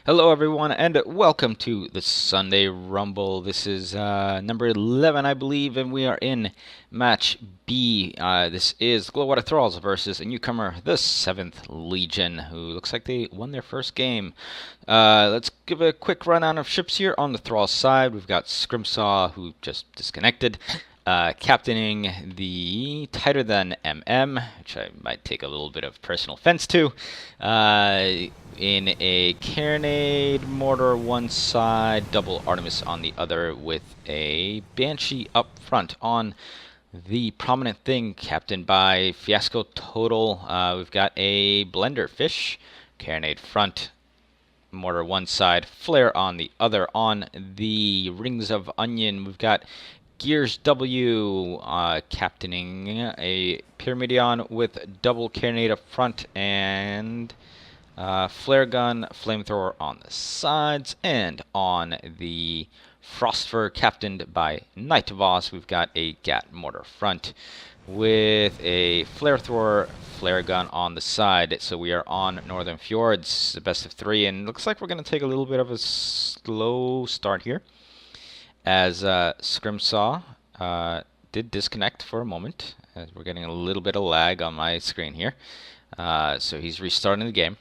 Hello, everyone, and welcome to the Sunday Rumble. This is number 11, I believe, and we are in match B. This is Glowwater Thralls versus a newcomer, the 7th Legion, who looks like they won their first game. Let's give a quick rundown of ships here. On the Thralls side, we've got Scrimsaw, who just disconnected. Captaining the Tighter Than MM, which I might take a little bit of personal offense to, in a Carronade mortar one side, double Artemis on the other, with a Banshee up front. On the Prominent Thing, captained by Fiasco Total, we've got a Blender Fish, Carronade front, mortar one side, flare on the other. On the Rings of Onion, we've got Gears W captaining a Pyramidion with double carronade up front and flare gun, flamethrower on the sides. And on the Frostfur, captained by Knight Voss, we've got a Gat mortar front with a flamethrower, flare gun on the side. So we are on Northern Fjords, the best of three, and looks like we're going to take a little bit of a slow start here, as Scrimsaw did disconnect for a moment, as we're getting a little bit of lag on my screen here. So he's restarting the game.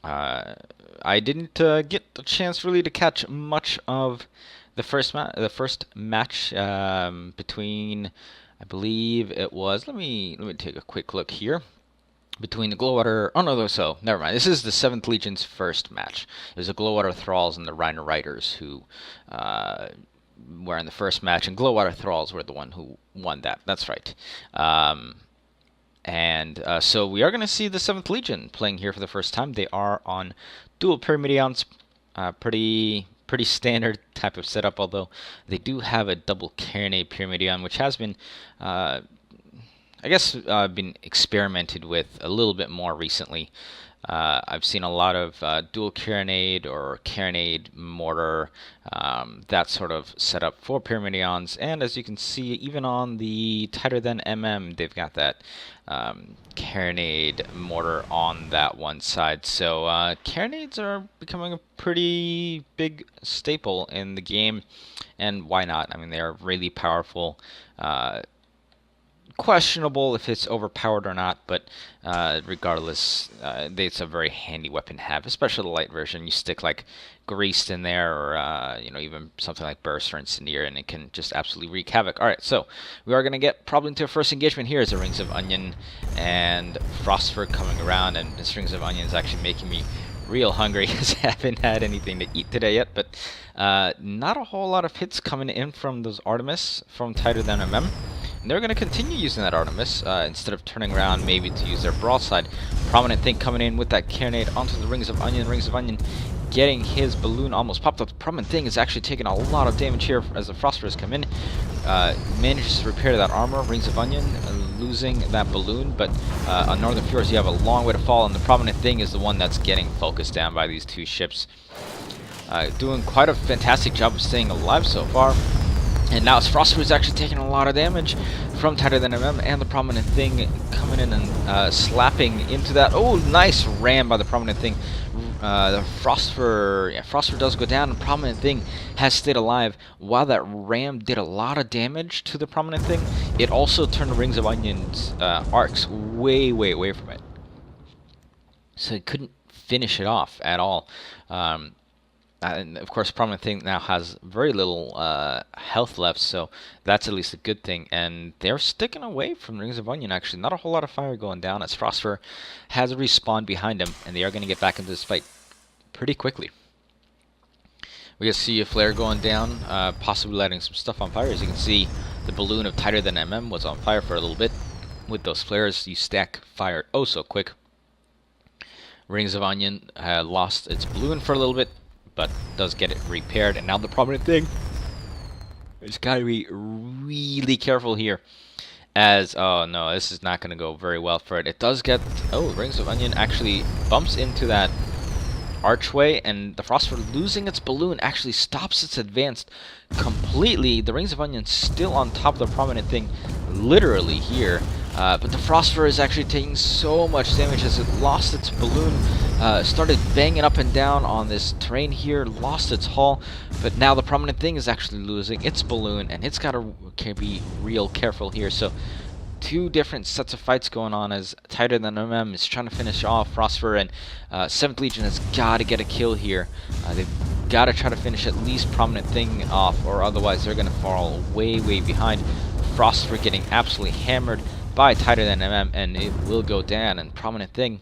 I didn't get a chance really to catch much of the first match between, I believe it was. Let me take a quick look here. Between the Glowwater, oh no, so never mind. This is the 7th Legion's first match. It was the Glowwater Thralls and the Rhino Riders who were in the first match, and Glowwater Thralls were the one who won that. That's right. So we are going to see the 7th Legion playing here for the first time. They are on dual Pyramidions, pretty standard type of setup, although they do have a double Carronade Pyramidion, which has been, I guess, been experimented with a little bit more recently. I've seen a lot of dual Carronade or Carronade mortar, that sort of setup for Pyramidions. And as you can see, even on the Tighter Than MM, they've got that Carronade mortar on that one side. So Carronades are becoming a pretty big staple in the game, and why not? I mean, they are really powerful. Questionable if it's overpowered or not, but regardless, it's a very handy weapon to have, especially the light version. You stick like Greased in there, or even something like Burst or Incendiary, and it can just absolutely wreak havoc. All right, so we are going to get probably into our first engagement here. Is the Rings of Onion and Frostfur coming around, and this Rings of Onion is actually making me real hungry, because I haven't had anything to eat today yet. But not a whole lot of hits coming in from those Artemis from Tighter Than MM. And they're going to continue using that Artemis instead of turning around maybe to use their broadside. Prominent Thing coming in with that Carronade onto the Rings of Onion. Rings of Onion getting his balloon almost popped up. The Prominent Thing is actually taking a lot of damage here as the Frostfurs come in. Manages to repair that armor. Rings of Onion losing that balloon, but on Northern Fjords you have a long way to fall, and the Prominent Thing is the one that's getting focused down by these two ships. Doing quite a fantastic job of staying alive so far. And now Frostfur is actually taking a lot of damage from Tighter Than MM, and the Prominent Thing coming in and slapping into that. Oh, nice ram by the Prominent Thing. The Frostfur does go down, and Prominent Thing has stayed alive. While that ram did a lot of damage to the Prominent Thing, it also turned the Rings of Onion's arcs way away from it. So it couldn't finish it off at all. And of course, Prominent Thing now has very little health left, so that's at least a good thing. And they're sticking away from Rings of Onion, actually. Not a whole lot of fire going down, as Frostfur has a respawn behind him, and they are going to get back into this fight pretty quickly. We can see a flare going down, possibly lighting some stuff on fire. As you can see, the balloon of Tighter Than MM was on fire for a little bit. With those flares, you stack fire oh so quick. Rings of Onion lost its balloon for a little bit, but does get it repaired, and now the Prominent Thing has got to be really careful here, as, oh no, this is not going to go very well for it. It does get, oh, Rings of Onion actually bumps into that archway, and the Frostfur, losing its balloon, actually stops its advance completely. The Rings of Onion still on top of the Prominent Thing, literally here. But the Phosphor is actually taking so much damage as it lost its balloon, started banging up and down on this terrain here, lost its hull, but now the Prominent Thing is actually losing its balloon, and it's got to be real careful here. So two different sets of fights going on as Tighter Than MM is trying to finish off Phosphor, and 7th Legion has got to get a kill here. They've got to try to finish at least Prominent Thing off, or otherwise they're going to fall way, way behind. Phosphor getting absolutely hammered by Tighter Than MM, and it will go down, and Prominent Thing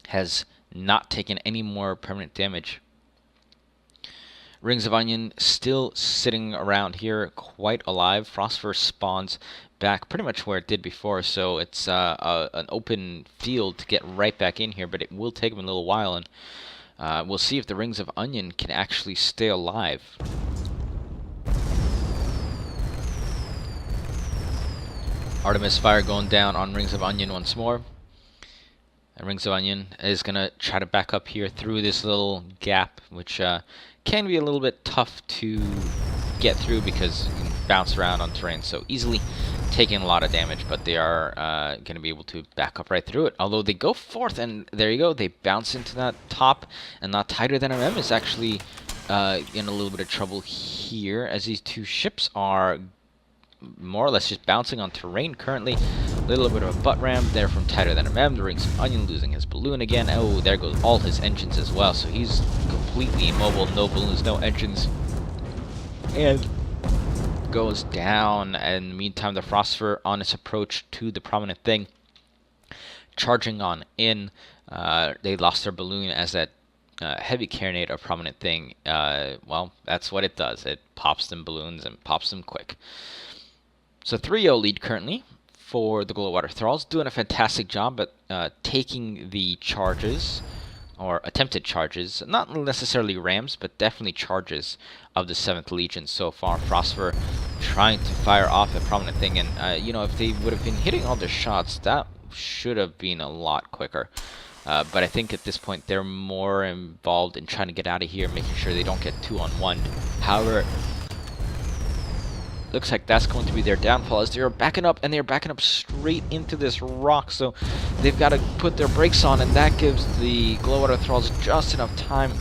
has not taken any more permanent damage. Rings of Onion still sitting around here, quite alive. Phosphor spawns back pretty much where it did before, so it's an open field to get right back in here, but it will take them a little while, and we'll see if the Rings of Onion can actually stay alive. Artemis Fire going down on Rings of Onion once more. And Rings of Onion is going to try to back up here through this little gap, which can be a little bit tough to get through because you can bounce around on terrain so easily, taking a lot of damage, but they are going to be able to back up right through it. Although they go forth, and there you go, they bounce into that top, and now Tighter Than MM is actually in a little bit of trouble here, as these two ships are more or less just bouncing on terrain currently. A little bit of a butt ram there from Tighter Than MM. The Rings of Onion losing his balloon again. Oh, there goes all his engines as well, so he's completely immobile, no balloons, no engines, and goes down. And in the meantime, the Phosphor on its approach to the Prominent Thing, charging on in. They lost their balloon as that heavy carronade of Prominent Thing, well, that's what it does. It pops them balloons and pops them quick. So 3-0 lead currently for the Glowwater Thralls, doing a fantastic job at taking the charges, or attempted charges, not necessarily rams, but definitely charges of the 7th Legion so far. Phosphor trying to fire off a Prominent Thing, and you know, if they would have been hitting all their shots, that should have been a lot quicker. But I think at this point they're more involved in trying to get out of here, making sure they don't get 2-on-1. However, looks like that's going to be their downfall as they're backing up, and they're backing up straight into this rock, so they've got to put their brakes on, and that gives the Glowwater Thralls just enough time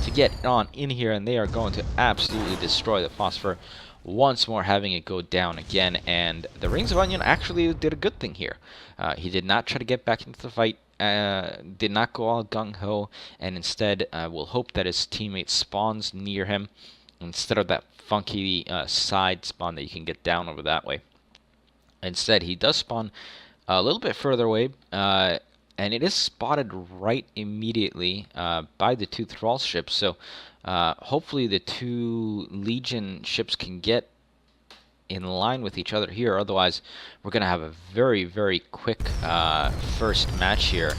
to get on in here, and they are going to absolutely destroy the Phosphor once more, having it go down again. And the Rings of Onion actually did a good thing here. He did not try to get back into the fight, did not go all gung-ho, and instead will hope that his teammate spawns near him instead of that funky side spawn that you can get down over that way. Instead, he does spawn a little bit further away, and it is spotted right immediately by the two Thrall ships, so hopefully the two Legion ships can get in line with each other here, otherwise we're going to have a very, very quick first match here,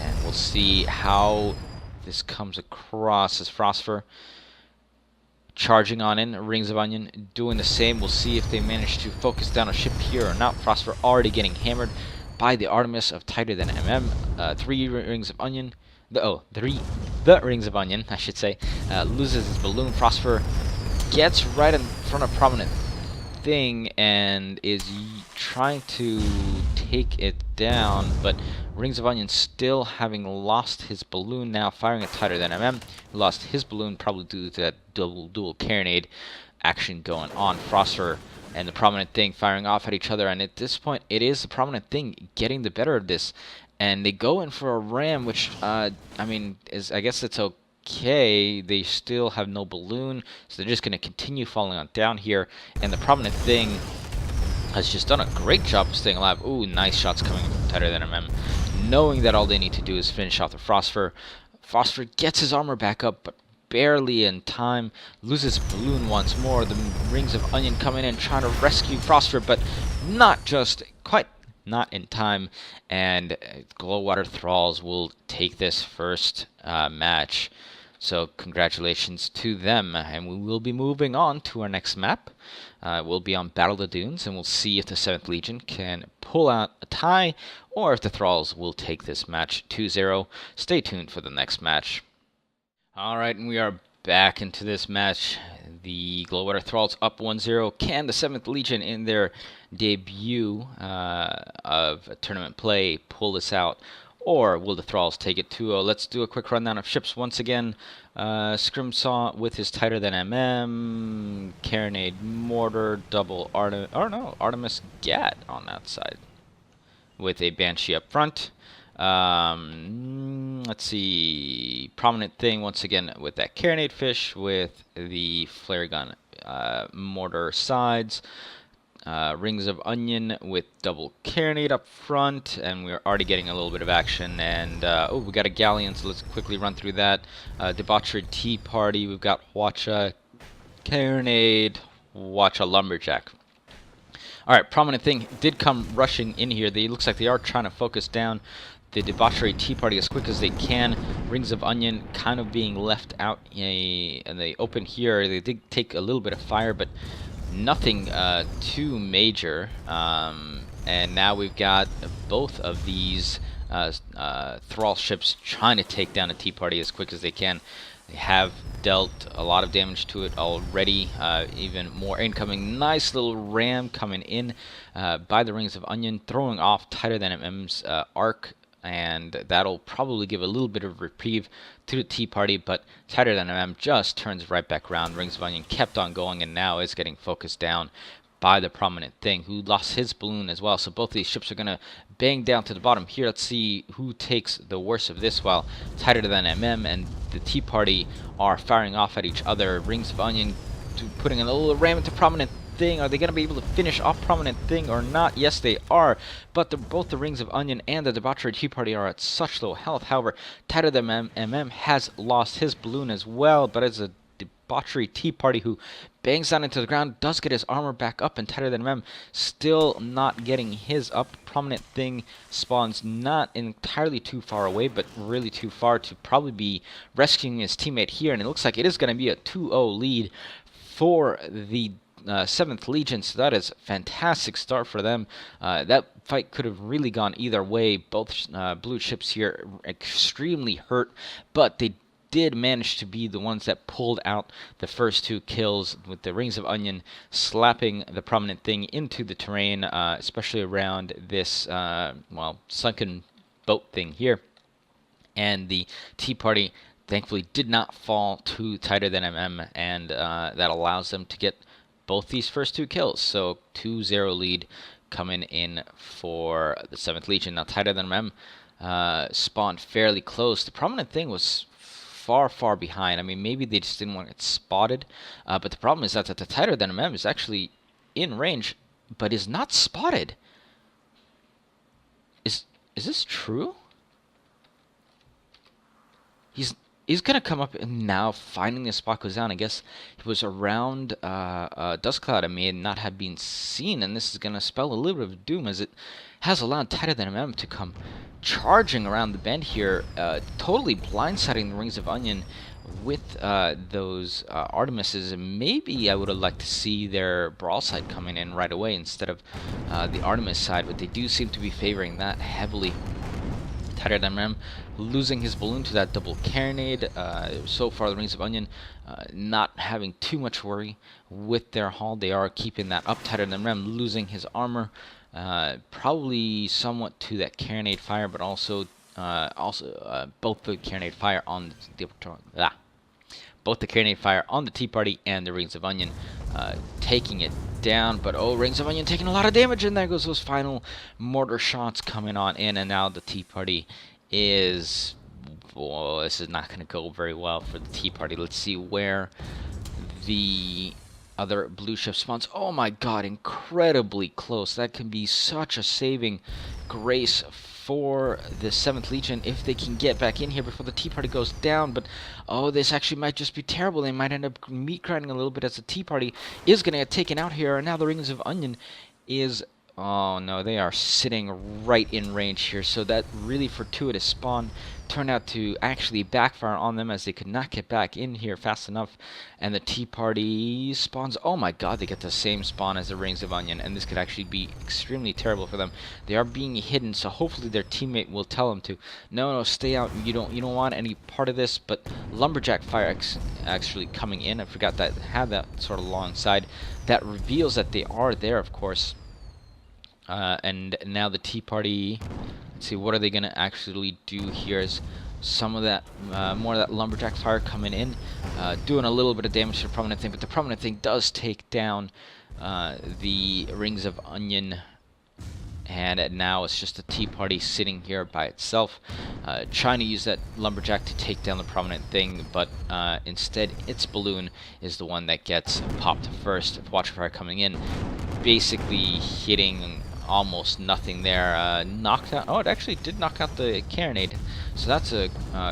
and we'll see how this comes across as Phosphor charging on in. Rings of Onion doing the same. We'll see if they manage to focus down a ship here or not. Phosphor already getting hammered by the Artemis of Tighter Than MM. 3 Rings of Onion. The Rings of Onion, I should say, loses his balloon. Phosphor gets right in front of Prominent Thing and is trying to take it down, but Rings of Onion still having lost his balloon now, firing at Tighter Than MM, who lost his balloon probably due to that dual carronade action going on. Phosphor and the Prominent Thing firing off at each other, and at this point it is the Prominent Thing getting the better of this, and they go in for a ram, which I mean, I guess it's okay. They still have no balloon, so they're just going to continue falling on down here, and the Prominent Thing has just done a great job of staying alive. Ooh, nice shots coming from Tighter Than MM, knowing that all they need to do is finish off the Phosphor. Phosphor gets his armor back up, but barely in time, loses balloon once more. The Rings of Onion coming in trying to rescue Phosphor, but not in time, and Glowwater Thralls will take this first match. So congratulations to them, and we will be moving on to our next map. We'll be on Battle of the Dunes, and we'll see if the 7th Legion can pull out a tie, or if the Thralls will take this match 2-0. Stay tuned for the next match. Alright, and we are back into this match. the Glowwater Thralls up 1-0. Can the 7th Legion in their debut of tournament play pull this out? Or will the Thralls take it 2-0? Let's do a quick rundown of ships once again. Scrimsaw with his tighter than MM, Carronade Mortar, double Artemis Gat on that side with a Banshee up front. Let's see, Prominent Thing once again with that Carronade Fish with the Flare Gun Mortar sides. Rings of Onion with double Carronade up front, and we're already getting a little bit of action. And oh, we got a Galleon, so let's quickly run through that. Debauchery Tea Party, we've got Hwacha Carronade, Hwacha Lumberjack. Alright, Prominent Thing did come rushing in here. They looks like they are trying to focus down the Debauchery Tea Party as quick as they can. Rings of Onion kind of being left out in the open here. They did take a little bit of fire, but nothing too major. And now we've got both of these Thrall ships trying to take down a Tea Party as quick as they can. They have dealt a lot of damage to it already. Even more incoming. Nice little ram coming in by the Rings of Onion, throwing off tighter than MM's arc, and that'll probably give a little bit of reprieve to the Tea Party, but tighter than MM just turns right back around. Rings of Onion kept on going and now is getting focused down by the Prominent Thing, who lost his balloon as well. So both of these ships are going to bang down to the bottom here. Let's see who takes the worst of this, while tighter than MM and the Tea Party are firing off at each other. Rings of Onion putting a little ram into Prominent Thing. Are they going to be able to finish off Prominent Thing or not? Yes, they are. But both the Rings of Onion and the Debauchery Tea Party are at such low health. However, tighter than MM has lost his balloon as well, but it's a Debauchery Tea Party who bangs down into the ground, does get his armor back up, and tighter than MM still not getting his up. Prominent Thing spawns not entirely too far away, but really too far to probably be rescuing his teammate here, and it looks like it is going to be a 2-0 lead for the 7th Legion, so that is a fantastic start for them. That fight could have really gone either way. Both blue ships here extremely hurt, but they did manage to be the ones that pulled out the first 2 kills, with the Rings of Onion slapping the Prominent Thing into the terrain, especially around this, well, sunken boat thing here. And the Tea Party thankfully did not fall too tighter than MM, and that allows them to get both these first 2 kills. So 2-0 lead coming in for the 7th Legion. Now tighter than MM spawned fairly close. The Prominent Thing was far behind. I mean, maybe they just didn't want it spotted, but the problem is that the tighter than MM is actually in range, but is not spotted. Is this true? He's gonna come up, and now finding the spot goes down. I guess it was around Dust Cloud and may not have been seen, and this is gonna spell a little bit of doom, as it has allowed tighter than MM to come charging around the bend here, totally blindsiding the Rings of Onion with those Artemises. And maybe I would have liked to see their Brawl side coming in right away instead of the Artemis side, but they do seem to be favoring that heavily. Tighter than MM losing his balloon to that double Carronade. So far, the Rings of Onion not having too much worry with their haul. They are keeping that up. Tighter than MM losing his armor, probably somewhat to that Carronade fire, but also both the Carronade fire on the Tea Party and the Rings of Onion taking it down. But oh, Rings of Onion taking a lot of damage, and there goes those final mortar shots coming on in, and now the Tea Party is... well, this is not going to go very well for the Tea Party. Let's see where the other blue ship spawns. Oh my god, incredibly close. That can be such a saving grace for the 7th Legion if they can get back in here before the Tea Party goes down. But oh, this actually might just be terrible. They might end up meat grinding a little bit, as the Tea Party is going to get taken out here. And now the Rings of Onion is Oh no, they are sitting right in range here, so that really fortuitous spawn turned out to actually backfire on them as they could not get back in here fast enough, and the Tea Party spawns. Oh my god, they get the same spawn as the Rings of Onion, and this could actually be extremely terrible for them. They are being hidden, so hopefully their teammate will tell them to, no, stay out, you don't want any part of this. But Lumberjack Fire actually coming in, I forgot that had that sort of long side, that reveals that they are there, of course. And now the Tea Party, let's see, what are they going to actually do here? Is some of that, more of that Lumberjack Fire coming in, doing a little bit of damage to the Prominent Thing, but the Prominent Thing does take down the Rings of Onion, and now it's just the Tea Party sitting here by itself, trying to use that Lumberjack to take down the Prominent Thing, but instead its balloon is the one that gets popped first. Watcher Fire coming in, basically hitting almost nothing there. Knocked out. Oh, it actually did knock out the carronade, so that's a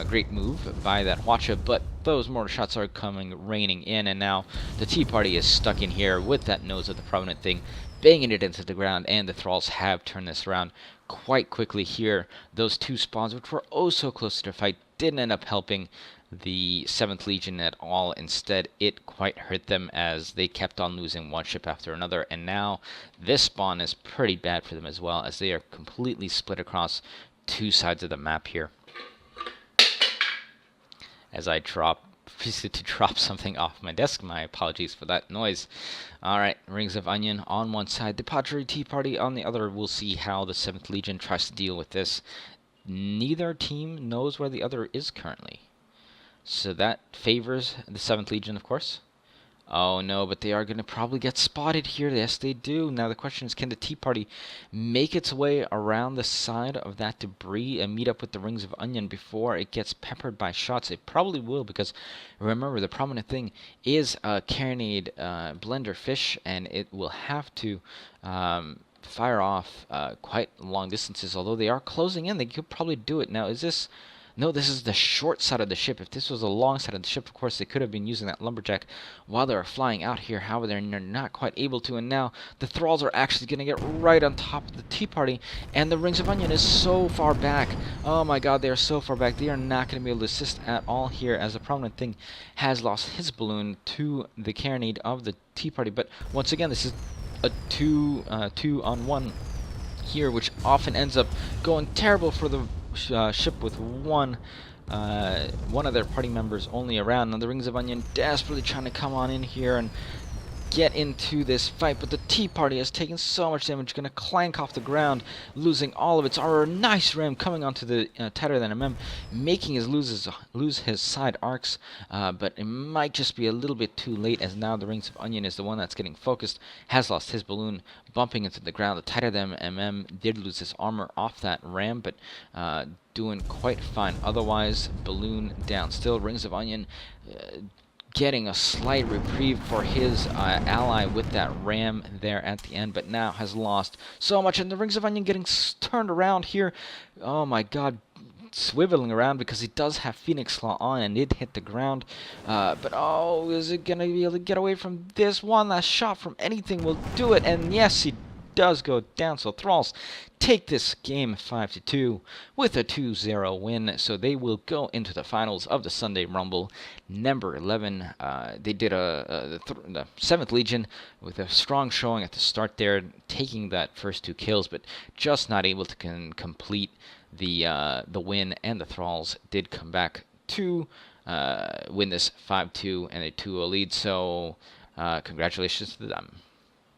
great move by that Watcher. But those mortar shots are coming raining in, and now the Tea Party is stuck in here with that nose of the Prominent Thing, banging it into the ground, and the Thralls have turned this around quite quickly here. Those two spawns, which were oh so close to the fight, didn't end up helping the 7th Legion at all. Instead, it quite hurt them as they kept on losing one ship after another, and now this spawn is pretty bad for them as well, as they are completely split across two sides of the map here. As I proceeded to drop something off my desk, my apologies for that noise. Alright, Rings of Onion on one side, the Padre Tea Party on the other. We'll see how the 7th Legion tries to deal with this. Neither team knows where the other is currently, so that favors the 7th Legion, of course. Oh no, but they are going to probably get spotted here. Yes, they do. Now the question is, can the Tea Party make its way around the side of that debris and meet up with the Rings of Onion before it gets peppered by shots? It probably will, because remember, the Prominent Thing is a carronade blender fish, and it will have to fire off quite long distances. Although they are closing in, they could probably do it. Now, is this... No, this is the short side of the ship. If this was the long side of the ship, of course, they could have been using that Lumberjack while they were flying out here. However, they're not quite able to, and now the Thralls are actually going to get right on top of the Tea Party, and the Rings of Onion is so far back. Oh my god, they are so far back. They are not going to be able to assist at all here, as the Prominent Thing has lost his balloon to the carronade of the Tea Party. But once again, this is a 2-on-1 here, which often ends up going terrible for the ship with one of their party members only around. Now the Rings of Onion desperately trying to come on in here and get into this fight, but the Tea Party has taken so much damage, going to clank off the ground, losing all of its armor. Nice ram coming onto the Tighter Than MM, making his lose his side arcs, but it might just be a little bit too late, as now the Rings of Onion is the one that's getting focused, has lost his balloon, bumping into the ground. The Tighter Than MM did lose his armor off that ram, but doing quite fine otherwise. Balloon down still. Rings of Onion getting a slight reprieve for his ally with that ram there at the end, but now has lost so much, and the Rings of Onion getting turned around here. Oh my god, swiveling around because he does have Phoenix Claw on, and it hit the ground. But oh, is it going to be able to get away from this? One last shot from anything will do it, and yes, he does go down. So Thralls take this game 5-2 with a 2-0 win, so they will go into the finals of the Sunday Rumble number 11. They did the 7th Legion with a strong showing at the start there, taking that first 2 kills, but just not able to complete the win, and the Thralls did come back to win this 5-2 and a 2-0 lead, so congratulations to them.